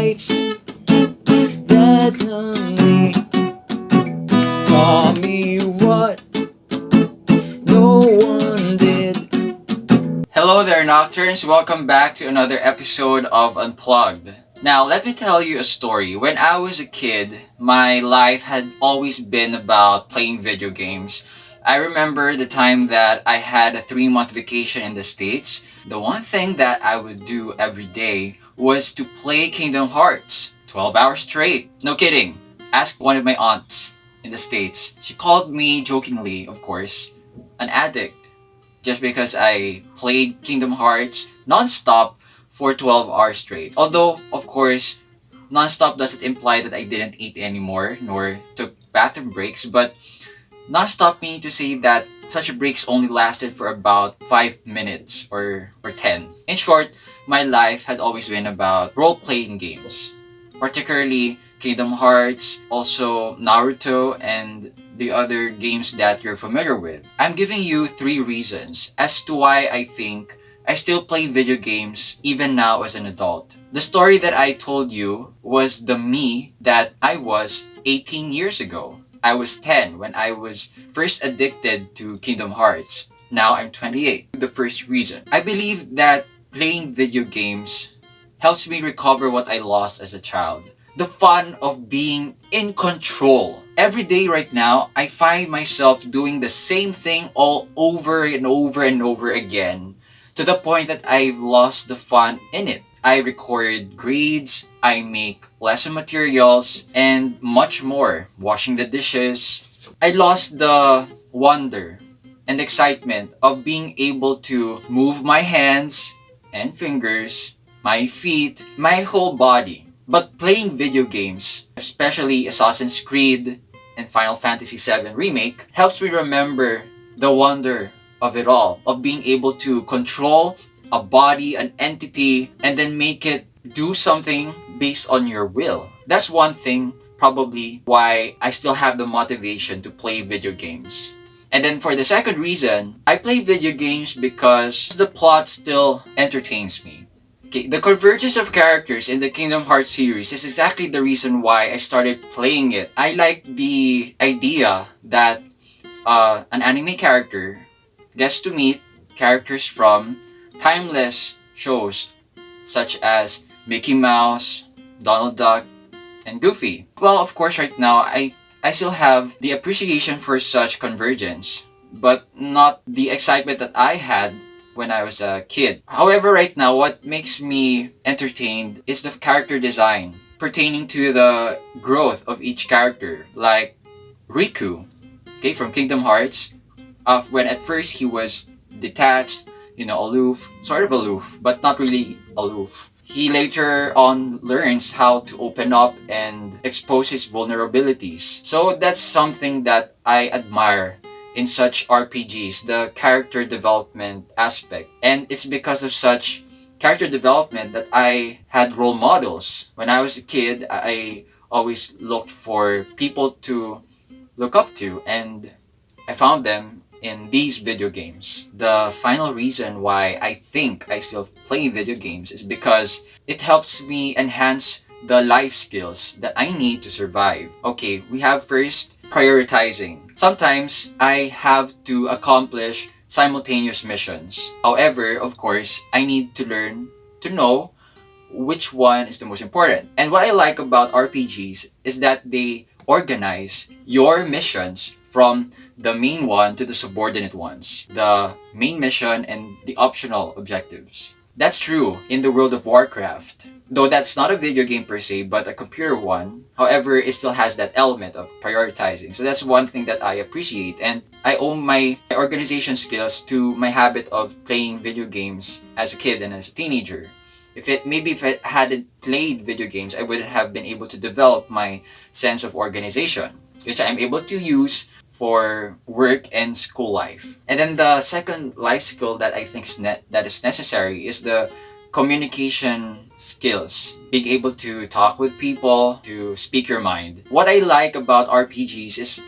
nights that lonely taught me what no one did. Hello there, Nocturnes. Welcome back to another episode of Unplugged. Now, let me tell you a story. When I was a kid, my life had always been about playing video games. I remember the time that I had a 3-month vacation in the States. The one thing that I would do every day was to play Kingdom Hearts 12 hours straight. No kidding. Ask one of my aunts in the States. She called me jokingly, of course, an addict just because I played Kingdom Hearts non-stop for 12 hours straight. Although, of course, non-stop doesn't imply that I didn't eat anymore nor took bathroom breaks, but non-stop meaning to say that such breaks only lasted for about 5 minutes or 10. In short, my life had always been about role-playing games, particularly Kingdom Hearts, also Naruto, and the other games that you're familiar with. I'm giving you 3 reasons as to why I think I still play video games even now as an adult. The story that I told you was the me that I was 18 years ago. I was 10 when I was first addicted to Kingdom Hearts. Now I'm 28. The first reason. I believe that playing video games helps me recover what I lost as a child. The fun of being in control. Every day right now, I find myself doing the same thing all over and over and over again, to the point that I've lost the fun in it. I record grades, I make lesson materials, and much more. Washing the dishes. I lost the wonder and excitement of being able to move my hands and fingers, my feet, my whole body. But playing video games, especially Assassin's Creed and Final Fantasy VII Remake, helps me remember the wonder of it all, of being able to control a body, an entity, and then make it do something based on your will. That's one thing probably why I still have the motivation to play video games. And then for the second reason, I play video games because the plot still entertains me. Okay, the convergence of characters in the Kingdom Hearts series is exactly the reason why I started playing it. I like the idea that an anime character gets to meet characters from timeless shows such as Mickey Mouse, Donald Duck, and Goofy. Well, of course, right now, I still have the appreciation for such convergence, but not the excitement that I had when I was a kid. However, right now, what makes me entertained is the character design pertaining to the growth of each character, like Riku, okay, from Kingdom Hearts. When at first he was detached, aloof, sort of aloof, but not really aloof. He later on learns how to open up and expose his vulnerabilities. So that's something that I admire in such RPGs, the character development aspect. And it's because of such character development that I had role models. When I was a kid, I always looked for people to look up to, and I found them in these video games. The final reason why I think I still play video games is because it helps me enhance the life skills that I need to survive. Okay, we have first prioritizing. Sometimes I have to accomplish simultaneous missions. However, of course, I need to learn to know which one is the most important. And what I like about RPGs is that they organize your missions from the main one to the subordinate ones, the main mission and the optional objectives. That's true in the world of Warcraft, though that's not a video game per se, but a computer one. However, it still has that element of prioritizing. So that's one thing that I appreciate, and I owe my organization skills to my habit of playing video games as a kid and as a teenager. If I hadn't played video games, I wouldn't have been able to develop my sense of organization, which I'm able to use for work and school life. And then the second life skill that I think that is necessary is the communication skills. Being able to talk with people, to speak your mind. What I like about RPGs is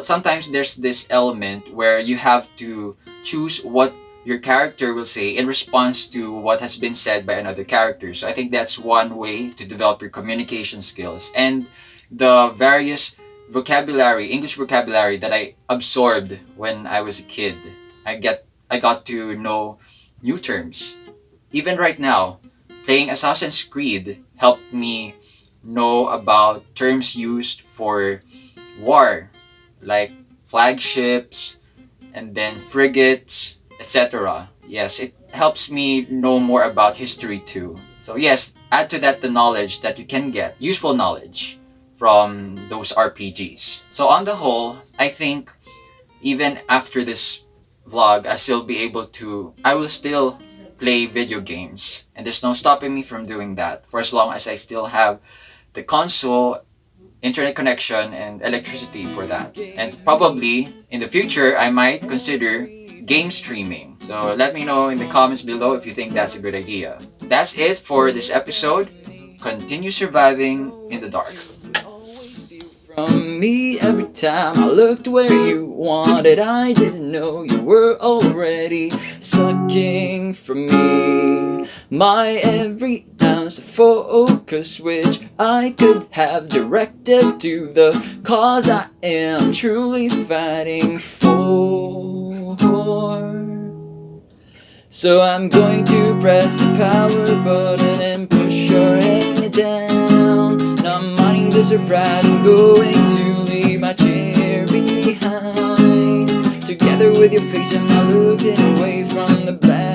sometimes there's this element where you have to choose what your character will say in response to what has been said by another character. So I think that's one way to develop your communication skills. And the various vocabulary, English vocabulary that I absorbed when I was a kid. I got to know new terms. Even right now, playing Assassin's Creed helped me know about terms used for war, like flagships and then frigates, etc. Yes, it helps me know more about history too. So yes, add to that the knowledge that you can get, useful knowledge from those RPGs. So on the whole, I think even after this vlog, I will still play video games. And there's no stopping me from doing that for as long as I still have the console, internet connection, and electricity for that. And probably in the future, I might consider game streaming. So let me know in the comments below if you think that's a good idea. That's it for this episode. Continue surviving in the dark. From me every time I looked where you wanted, I didn't know you were already sucking from me my every ounce of focus, which I could have directed to the cause I am truly fighting for. So I'm going to press the power button and push your head down. Not minding the surprise, I'm going to leave my chair behind. Together with your face, I'm not looking away from the black.